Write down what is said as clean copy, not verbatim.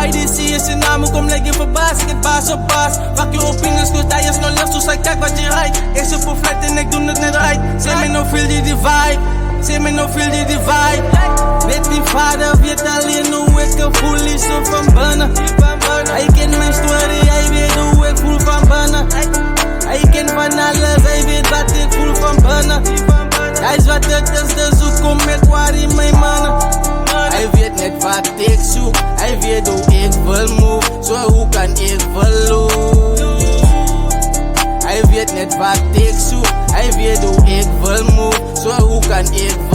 IDC is je naam, kom leg je verbaasd. Ik het baas op baas. Pak je opinions, dus daar is nog licht. Zo zei kijk wat je rijdt. Ik zit voor flat en ik doe het net right. Zeg me nou feel die vibe. Zeg me nou feel die vibe. Weet die vader, weet alleen hoe ik een voel is zo van binnen. Hij kent mijn story, hij weet hoe ik voel van binnen. Hij kent van alles, hij weet wat ik voel van binnen. Hij is wat het is, dus hoe kom ik waar in mijn mannen. Hij weet net wat ik zoek, hij weet hoe ik wil move. Zo hoe kan ik verloren. Hij weet net wat ik zoek, hij weet hoe ik wil move. Zo hoe kan ik verloren.